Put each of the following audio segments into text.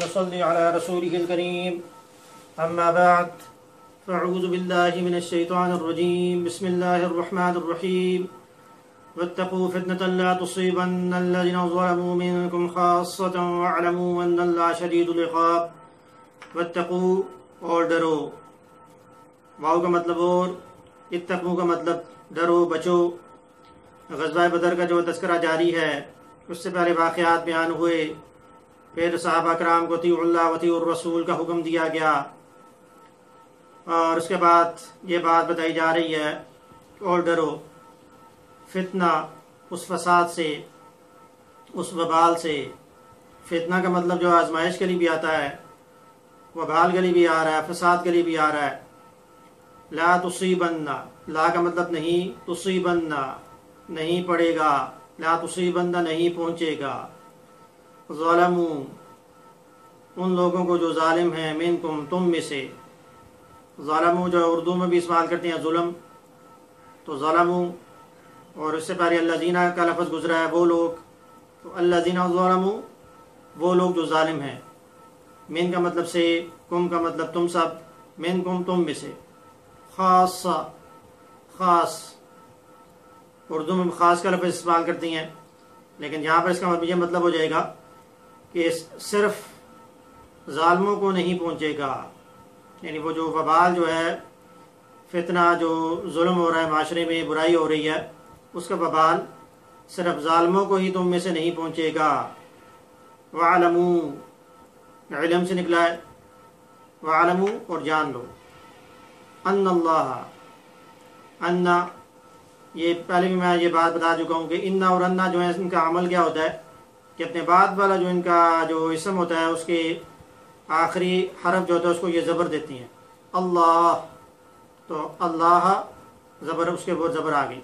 ونصلي على رسوله الكريم أما بعد فأعوذ بالله من الشيطان الرجيم بسم الله الرحمن الرحيم واتقوا فتنة لا تصيبن الذين ظلموا منكم خاصة واعلموا أن الله شديد العقاب واتقوا اور ڈرو، واو کا مطلب اور، اتقوا کا مطلب ڈرو بچو۔ غزوہ بدر کا جو تذکرہ جاری ہے اس سے پہلے واقعات بیان ہوئے، پھر صحابہ کرام کو اطیعوا اللہ واطیعوا الرسول کا حکم دیا گیا، اور اس کے بعد یہ بات بتائی جا رہی ہے اور ڈرو فتنہ، اس فساد سے، اس وبال سے۔ فتنہ کا مطلب جو آزمائش کے لیے بھی آتا ہے، وبال کے لیے بھی آ رہا ہے، فساد کے لیے بھی آ رہا ہے۔ لا تصیبن، لا کا مطلب نہیں، تصیبن نہیں پڑے گا، لا تصیبن نہیں پہنچے گا۔ ظلموا ان لوگوں کو جو ظالم ہیں، منکم تم میں سے۔ ظلموا جو اردو میں بھی استعمال کرتے ہیں ظلم، تو ظلموا، اور اس سے پہلے الذین کا لفظ گزرا ہے وہ لوگ، تو الذین ظلموا وہ لوگ جو ظالم ہیں۔ من کا مطلب سے، کم کا مطلب تم سب، منکم تم میں سے۔ خاصہ خاص، اردو میں خاص کا لفظ استعمال کرتی ہیں، لیکن یہاں پر اس کا یہ مطلب ہو جائے گا کہ صرف ظالموں کو نہیں پہنچے گا، یعنی وہ جو وبال جو ہے، فتنہ جو ظلم ہو رہا ہے معاشرے میں، برائی ہو رہی ہے، اس کا وبال صرف ظالموں کو ہی تم میں سے نہیں پہنچے گا۔ وَعَلَمُوا علم سے نکلا ہے، وَعَلَمُوا اور جان لو، ان اللہ، ان یہ پہلے بھی میں یہ بات بتا چکا ہوں کہ ان اور انا جو ہے ان کا عمل کیا ہوتا ہے کہ اپنے بعد والا جو ان کا جو اسم ہوتا ہے اس کے آخری حرف جو ہوتا ہے اس کو یہ زبر دیتی ہیں، اللہ، تو اللہ زبر، اس کے بعد زبر آ گئی۔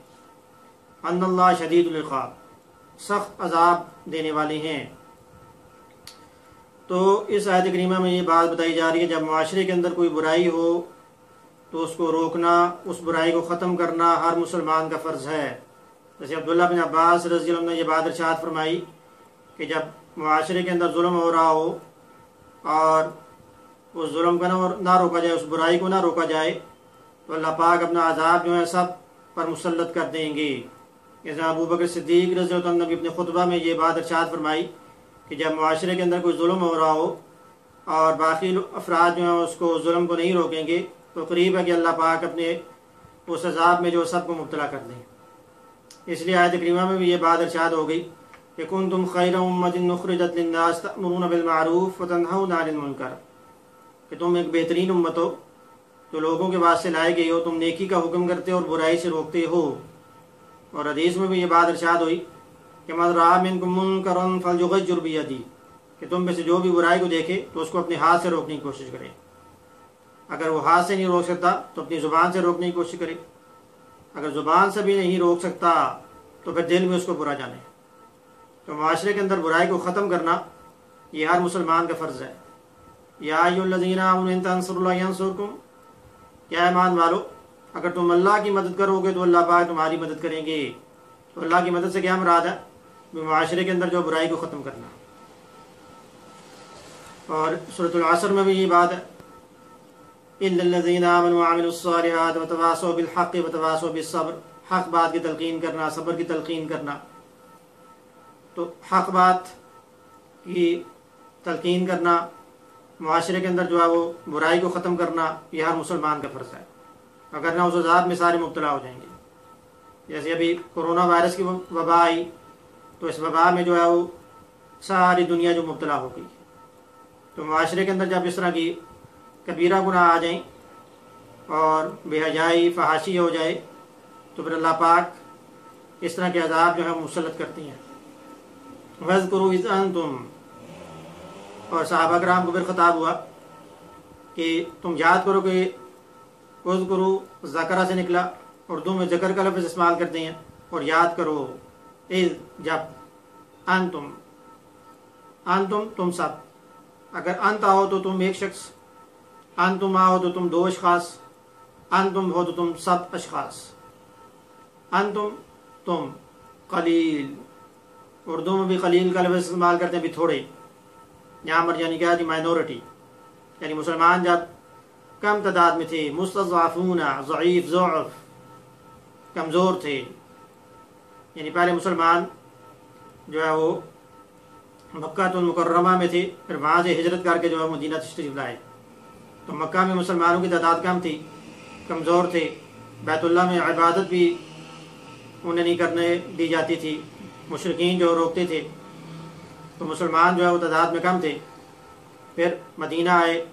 ان اللہ شدید العقاب، سخت عذاب دینے والے ہیں۔ تو اس آیت کریمہ میں یہ بات بتائی جا رہی ہے جب معاشرے کے اندر کوئی برائی ہو تو اس کو روکنا، اس برائی کو ختم کرنا ہر مسلمان کا فرض ہے۔ جیسے عبداللہ بن عباس رضی اللہ عنہ نے یہ بات ارشاد فرمائی کہ جب معاشرے کے اندر ظلم ہو رہا ہو اور اس ظلم کو نہ روکا جائے، اس برائی کو نہ روکا جائے، تو اللہ پاک اپنا عذاب جو ہے سب پر مسلط کر دیں گے۔ جیسے ابو بکر صدیق رضی اللہ عنہ نے بھی اپنے خطبہ میں یہ بات ارشاد فرمائی کہ جب معاشرے کے اندر کوئی ظلم ہو رہا ہو اور باقی افراد جو ہیں اس کو ظلم کو نہیں روکیں گے تو قریب ہے کہ اللہ پاک اپنے اس عذاب میں جو سب کو مبتلا کر دیں۔ اس لیے آیت کریمہ میں بھی یہ بات ارشاد ہو گئی کہ کنتم خیر امۃ اخرجت للناس تأمرون بالمعروف وتنہون عن المنکر، کہ تم ایک بہترین امت ہو جو لوگوں کے واسطے لائے گئے ہو، تم نیکی کا حکم کرتے اور برائی سے روکتے ہو۔ اور حدیث میں بھی یہ بات ارشاد ہوئی کہ من رأى منکم منکرا فلیغیر بیدہ، کہ تم میں سے جو بھی برائی کو دیکھے تو اس کو اپنے ہاتھ سے روکنے کی کوشش کرے، اگر وہ ہاتھ سے نہیں روک سکتا تو اپنی زبان سے روکنے کی کوشش کرے، اگر زبان سے بھی نہیں روک سکتا تو پھر دل میں اس کو برا جانے۔ تو معاشرے کے اندر برائی کو ختم کرنا یہ ہر مسلمان کا فرض ہے۔ یا ایھا الذین آمنوا ان تنصروا اللہ ینصرکم، کیا ایمان والو اگر تم اللہ کی مدد کرو گے تو اللہ پاک تمہاری مدد کریں گے۔ تو اللہ کی مدد سے کیا مراد ہے؟ معاشرے کے اندر جو برائی کو ختم کرنا۔ اور سورۃ العصر میں بھی یہ بات ہے، الا الذین آمنوا وعملوا الصالحات وتواصوا بالحق وتواصوا بالصبر، حق بات کی تلقین کرنا، صبر کی تلقین کرنا۔ تو حق بات کی تلقین کرنا، معاشرے کے اندر جو ہے وہ برائی کو ختم کرنا، یہ ہر مسلمان کا فرض ہے، اگر نہ اس عذاب میں سارے مبتلا ہو جائیں گے۔ جیسے ابھی کرونا وائرس کی وبا آئی تو اس وبا میں جو ہے وہ ساری دنیا جو مبتلا ہو گئی۔ تو معاشرے کے اندر جب اس طرح کی کبیرہ گناہ آ جائیں اور بے حیائی، فحاشی ہو جائے تو پھر اللہ پاک اس طرح کے عذاب جو ہے مسلط کرتی ہیں۔ وَاذْكُرُوا إِذْ أَنْتُمْ، اور صحابہ کرام کو پھر خطاب ہوا کہ تم یاد کرو کہ اذکروا ذکرہ سے نکلا، اردو میں ذکر کا لفظ استعمال کرتے ہیں، اور یاد کرو، اذ جب، انتم تم سب، اگر انت آؤ تو تم ایک شخص، انتم آؤ تو تم دو اشخاص، انتم ہو تو تم سب اشخاص۔ انتم تم، قلیل، اردو میں بھی قلیل کا لفظ استعمال کرتے ہیں بھی تھوڑے، یہاں پر یعنی کیا تھی مائنورٹی، یعنی مسلمان جب کم تعداد میں تھے، مستضعفون ضعیف ضعف کمزور تھے، یعنی پہلے مسلمان جو ہے وہ مکہ المکرمہ میں تھے، پھر وہاں سے ہجرت کر کے جو ہے مدینہ تشریف لائے، تو مکہ میں مسلمانوں کی تعداد کم تھی، کمزور تھے، بیت اللہ میں عبادت بھی انہیں نہیں کرنے دی جاتی تھی، مشرکین جو روکتے تھے، تو مسلمان جو ہے وہ تعداد میں کم تھے۔ پھر مدینہ آئے،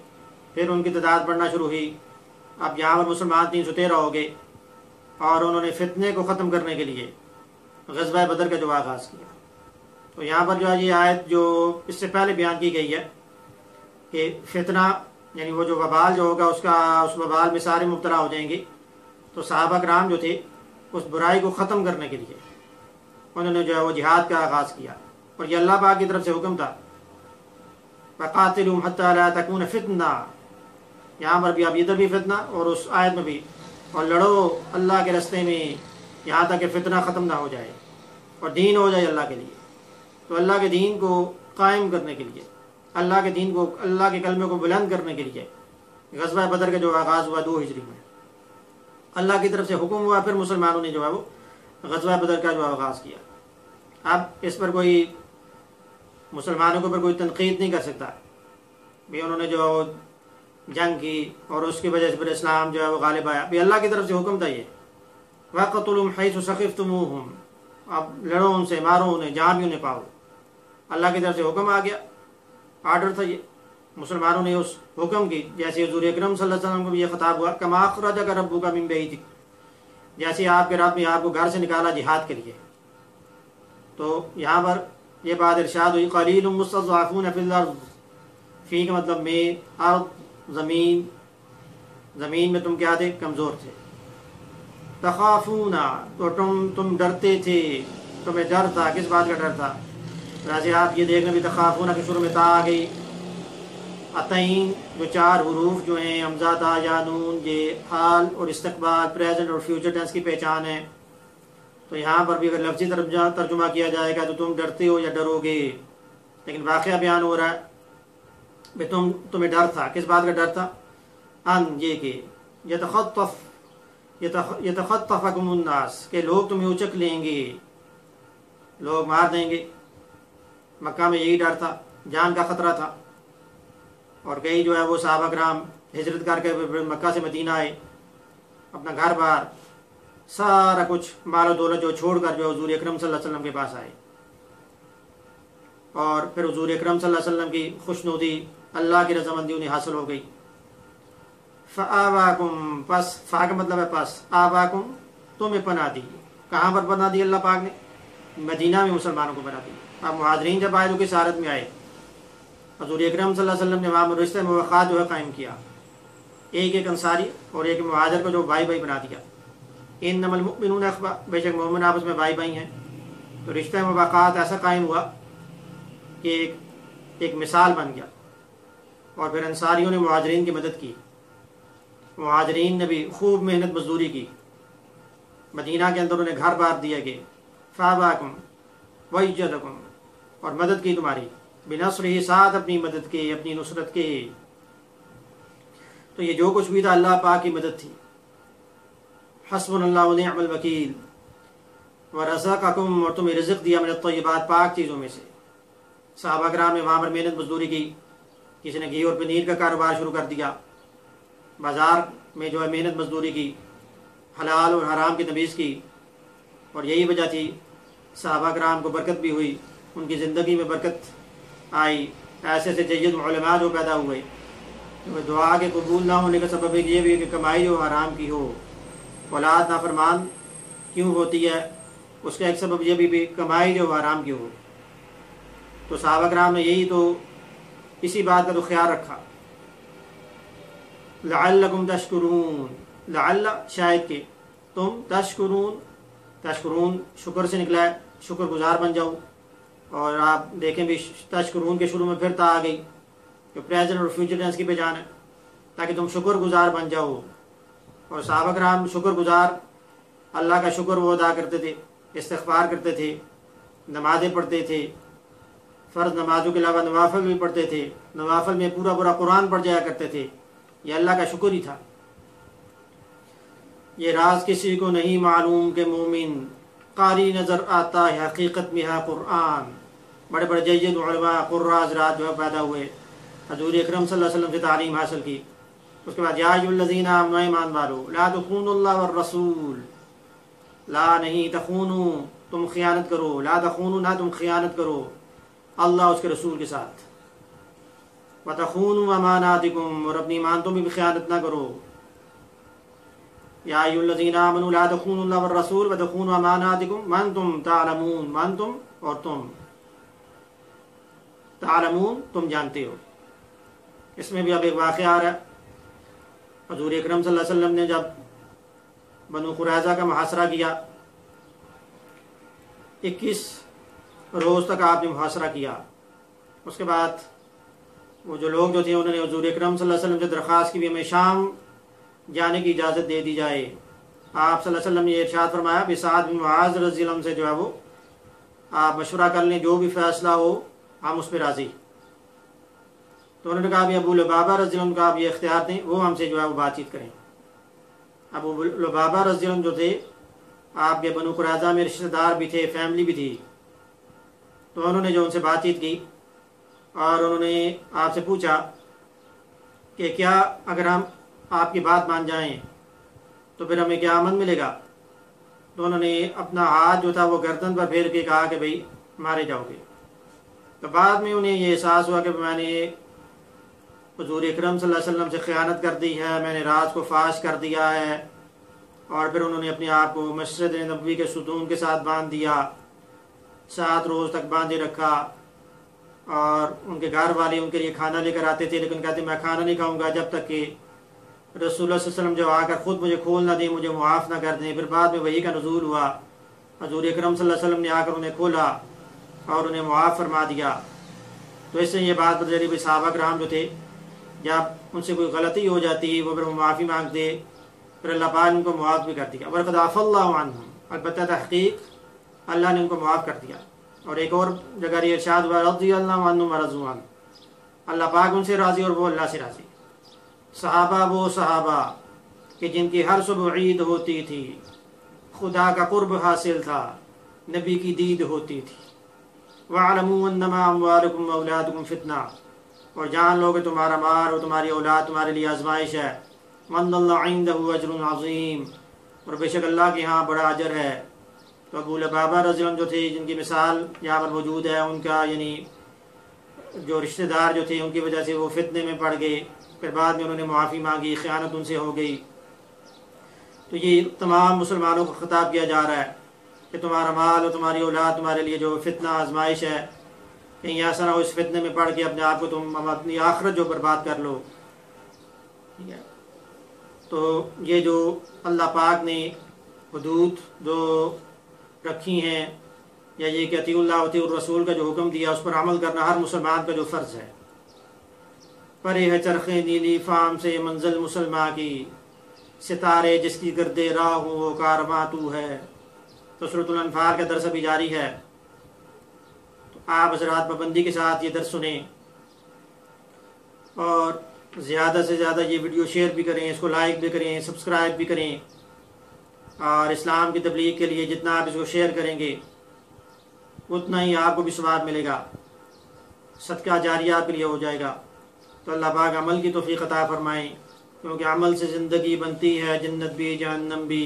پھر ان کی تعداد بڑھنا شروع ہوئی، اب یہاں پر مسلمان 313 ہو گئے، اور انہوں نے فتنے کو ختم کرنے کے لیے غزوہ بدر کا جو آغاز کیا۔ تو یہاں پر جو ہے یہ آیت جو اس سے پہلے بیان کی گئی ہے کہ فتنہ یعنی وہ جو وبال جو ہوگا اس وبال میں سارے مبتلا ہو جائیں گے، تو صحابہ کرام جو تھے اس برائی کو ختم کرنے کے لیے انہوں نے جو ہے وہ جہاد کا آغاز کیا، اور یہ اللہ پاک کی طرف سے حکم تھا فَقَاتِلُوهُمْ حَتَّى لَا تَكُونَ فِتْنَةٌ، یہاں پر بھی اب ادھر بھی فتنہ اور اس آیت میں بھی، اور لڑو اللہ کے راستے میں یہاں تک کہ فتنہ ختم نہ ہو جائے اور دین ہو جائے اللہ کے لیے۔ تو اللہ کے دین کو قائم کرنے کے لیے، اللہ کے دین کو، اللہ کے کلمے کو بلند کرنے کے لیے غزوہ بدر کا جو آغاز ہوا 2 ہجری میں، اللہ کی طرف سے حکم ہوا، پھر مسلمانوں نے جو ہے وہ غزوہ بدر کا جو آغاز کیا۔ اب اس پر کوئی مسلمانوں کے اوپر کوئی تنقید نہیں کر سکتا بھی انہوں نے جو جنگ کی اور اس کی وجہ سے پھر اسلام جو ہے وہ غالب آیا، بھی اللہ کی طرف سے حکم تھا یہ وَقَتُلُهُمْ حَيْثُ ثَقِفْتُمُوهُمْ، اب لڑو ان سے، مارو انہیں جہاں بھی انہیں پاؤ، اللہ کی طرف سے حکم آ گیا، آرڈر تھا یہ، مسلمانوں نے اس حکم کی، جیسے حضور اکرم صلی اللہ علیہ وسلم کو بھی یہ خطاب ہوا كَمَا أَخْرَجَكَ رَبُّكَ مِن بَيْتِكَ، جیسے آپ کے رب نے آپ کو گھر سے نکالا جہاد کے لیے۔ تو یہاں پر یہ بات ارشاد ہوئی قلیل مستضعفون فی الارض، فی کا مطلب میں، ارض زمین میں تم کیا تھے؟ کمزور تھے۔ تخافون، تو تم ڈرتے تھے، تمہیں ڈر تھا، کس بات کا ڈر تھا؟ ویسے آپ یہ دیکھنا بھی تخافون کے شروع میں تا آ گئی، عطین جو 4 حروف جو ہیں حمزہ تا یا نون، یہ حال اور استقبال، پریزنٹ اور فیوچر ٹینس کی پہچان ہے۔ تو یہاں پر بھی اگر لفظی ترجمہ کیا جائے گا تو تم ڈرتے ہو یا ڈرو گے، لیکن واقعہ بیان ہو رہا ہے کہ تمہیں ڈر تھا، کس بات کا ڈر تھا؟ ان یہ کہ یتخطفکم الناس، کہ لوگ تمہیں اچک لیں گے، لوگ مار دیں گے۔ مکہ میں یہی ڈر تھا، جان کا خطرہ تھا، اور کئی جو ہے وہ صحابہ کرام ہجرت کر کے مکہ سے مدینہ آئے، اپنا گھر بار سارا کچھ مال و دولت جو چھوڑ کر جو حضور اکرم صلی اللہ علیہ وسلم کے پاس آئے، اور پھر حضور اکرم صلی اللہ علیہ وسلم کی خوشنودی، اللہ کی رضامندی انہیں حاصل ہو گئی۔ فآواکم، پس، فا کا مطلب ہے پس، آواکم تمہیں پناہ دی، کہاں پر پناہ دی اللہ پاک نے؟ مدینہ میں مسلمانوں کو پناہ دی۔ اب مہاجرین جب آئے تو کس حالت میں آئے؟ حضور اکرم صلی اللہ علیہ وسلم نے وہاں رشتہ موقعات جو ہے قائم کیا، ایک انصاری اور ایک مہاجر کو جو بھائی بھائی بنا دیا۔ انما المؤمنون اخوہ، بے شک مومن آپس میں بھائی بھائی ہیں۔ تو رشتہ مواقعات ایسا قائم ہوا کہ ایک مثال بن گیا، اور پھر انصاریوں نے مہاجرین کی مدد کی، مہاجرین نے بھی خوب محنت مزدوری کی، مدینہ کے اندر انہیں گھر بار دیا گئے، فآواکم وَأَيَّدَكُمْ، اور مدد کی تمہاری، بنصرہ، ساتھ اپنی مدد کے، اپنی نصرت کے۔ تو یہ جو کچھ بھی تھا اللہ پاک کی مدد تھی۔ حسبنا اللہ ونعم الوکیل، ورزقکم، اور تمہیں رزق دیا من الطیبات، پاک چیزوں میں سے۔ صحابہ کرام نے وہاں پر محنت مزدوری کی، کسی نے گھی اور پنیر کا کاروبار شروع کر دیا، بازار میں جو ہے محنت مزدوری کی، حلال اور حرام کی تمیز کی، اور یہی وجہ تھی صحابہ کرام کو برکت بھی ہوئی، ان کی زندگی میں برکت آئی، ایسے ایسے جید علماء جو پیدا ہوئے۔ دعا کے قبول نہ ہونے کا سبب یہ بھی ہے کہ کمائی جو حرام کی ہو، اولاد نافرمان کیوں ہوتی ہے، اس کا ایک سبب یہ بھی کمائی جو حرام کی ہو۔ تو صحابہ کرام نے یہی تو اسی بات کا تو خیال رکھا۔ لعلکم تشکرون، لعل شاید کہ تم تشکرون، تشکرون شکر سے نکلا ہے، شکر گزار بن جاؤ۔ اور آپ دیکھیں بھی تشکرون کے شروع میں پھر تا آ گئی، جو پریزنٹ اور فیوچر ٹینس کی پہچان ہے، تاکہ تم شکر گزار بن جاؤ۔ اور صحابہ کرام شکر گزار، اللہ کا شکر وہ ادا کرتے تھے، استغفار کرتے تھے، نمازیں پڑھتے تھے۔ فرض نمازوں کے علاوہ نوافل بھی پڑھتے تھے، نوافل میں پورا پورا قرآن پڑھ جایا کرتے تھے، یہ اللہ کا شکر ہی تھا۔ یہ راز کسی کو نہیں معلوم کہ مومن قاری نظر آتا ہے حقیقت میں ہے قرآن۔ بڑے بڑے جید علماء قراء حضرات جو ہے پیدا ہوئے، حضور اکرم صلی اللہ علیہ وسلم سے تعلیم حاصل کی۔ اس کے بعد یا ایھا الذین آمنوا ایمان والو لا تخونوا اللہ والرسول، لا نہیں تخونوا تم خیانت کرو، لا تخونوا نہ تم خیانت کرو اللہ اس کے رسول کے ساتھ، وتخونوا اماناتکم اور اپنی امانتوں میں بھی خیانت نہ کرو۔ یا ایھا الذین آمنوا لا تخونوا اللہ والرسول وتخونوا اماناتکم وانتم تعلمون، وانتم اور تم، تعلمون تم جانتے ہو۔ اس میں بھی اب ایک واقعہ آ رہا ہے، حضور اکرم صلی اللہ علیہ وسلم نے جب بنو قریظہ کا محاصرہ کیا، 21 روز تک آپ نے محاصرہ کیا۔ اس کے بعد وہ جو لوگ جو تھے انہوں نے حضور اکرم صلی اللہ علیہ وسلم سے درخواست کی بھی ہمیں شام جانے کی اجازت دے دی جائے۔ آپ صلی اللہ علیہ وسلم نے یہ ارشاد فرمایا کہ سعد بن معاذ رضی اللہ عنہ سے جو ہے وہ آپ مشورہ کر لیں، جو بھی فیصلہ ہو ہم اس پہ راضی۔ تو انہوں نے کہا بھی ابو لبابہ رضی اللہ عنہ کا آپ یہ اختیار دیں، وہ ہم سے جو ہے وہ بات چیت کریں۔ ابو لبابہ رضی اللہ عنہ جو تھے آپ کے بنو قریظہ میں رشتہ دار بھی تھے، فیملی بھی تھی، تو انہوں نے جو ان سے بات چیت کی اور انہوں نے آپ سے پوچھا کہ کیا اگر ہم آپ کی بات مان جائیں تو پھر ہمیں کیا امن ملے گا؟ تو انہوں نے اپنا ہاتھ جو تھا وہ گردن پر پھیر کے کہا کہ بھئی مارے جاؤ گے۔ تو بعد میں انہیں یہ احساس ہوا کہ میں نے حضور اکرم صلی اللہ علیہ وسلم سے خیانت کر دی ہے، میں نے راز کو فاش کر دیا ہے، اور پھر انہوں نے اپنے آپ کو مسجد نبوی کے ستون کے ساتھ باندھ دیا، 7 روز تک باندھے رکھا، اور ان کے گھر والے ان کے لیے کھانا لے کر آتے تھے، لیکن کہتے میں کھانا نہیں کھاؤں گا جب تک کہ رسول اللہ صلی اللہ علیہ وسلم جو آ کر خود مجھے کھول نہ دیں، مجھے معاف نہ کر دیں۔ پھر بعد میں وحی کا نزول ہوا، حضور اکرم صلی اللہ علیہ وسلم نے آ کر انہیں کھولا اور انہیں معاف فرما دیا۔ تو اس سے یہ بات پتہ چلی کہ صحابہ کرام جو تھے جب ان سے کوئی غلطی ہو جاتی وہ پھر معافی مانگتے، پھر اللہ پاک نے ان کو معاف بھی کر دیا۔ وَلَقَدْ عَفَا اللَّهُ عَنْهُمْ، البتہ تحقیق اللہ نے ان کو معاف کر دیا۔ اور ایک اور جگہ یہ ارشاد ہوا رضی اللہ عنہم ورضوا عنہ، اللہ پاک ان سے راضی اور وہ اللہ سے راضی۔ صحابہ وہ صحابہ کہ جن کی ہر صبح عید ہوتی تھی، خدا کا قرب حاصل تھا، نبی کی دید ہوتی تھی۔ وَاعْلَمُوا أَنَّمَا أَمْوَالُكُمْ وَأَوْلَادُكُمْ فِتْنَةٌ، اور جان لو کہ تمہارا مال اور تمہاری اولاد تمہارے لیے آزمائش ہے۔ وَأَنَّ اللَّهَ عِندَهُ أَجْرٌ عَظِيمٌ، اور بے شک اللہ کے ہاں بڑا اجر ہے۔ تو ابو لبابہ رضی اللہ عنہ جو تھے جن کی مثال یہاں پر موجود ہے، ان کا یعنی جو رشتہ دار جو تھے ان کی وجہ سے وہ فتنے میں پڑ گئے، پھر بعد میں انہوں نے معافی مانگی، خیانت ان سے ہو گئی۔ تو یہ تمام مسلمانوں کو خطاب کیا جا رہا ہے کہ تمہارا مال اور تمہاری اولاد تمہارے لیے جو فتنہ آزمائش ہے، کہیں ایسا نہ ہو اس فتنے میں پڑ کے اپنے آپ کو تم اپنی آخرت جو برباد کر لو۔ ٹھیک ہے، تو یہ جو اللہ پاک نے حدود جو رکھی ہیں، یا یہ کہ اطیعوا اللہ واطیعوا الرسول کا جو حکم دیا اس پر عمل کرنا ہر مسلمان کا جو فرض ہے۔ پرے ہے چرخیں نیلی فام سے منزل مسلماں کی، ستارے جس کی گرد راہ ہوں وہ کارواں تو ہے۔ تو سورۃ الانفال کا درس ابھی جاری ہے، تو آپ حضرات پابندی کے ساتھ یہ درس سنیں اور زیادہ سے زیادہ یہ ویڈیو شیئر بھی کریں، اس کو لائک بھی کریں، سبسکرائب بھی کریں، اور اسلام کی تبلیغ کے لیے جتنا آپ اس کو شیئر کریں گے اتنا ہی آپ کو بھی ثواب ملے گا، صدقہ جاریہ آپ کے لیے ہو جائے گا۔ تو اللہ پاک عمل کی توفیق عطا فرمائیں، کیونکہ عمل سے زندگی بنتی ہے، جنت بھی جہنم بھی۔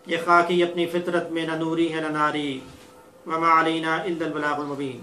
یہ خاکی اپنی فطرت میں نہ نوری ہے نہ ناری، وما علینا الا البلاغ المبین۔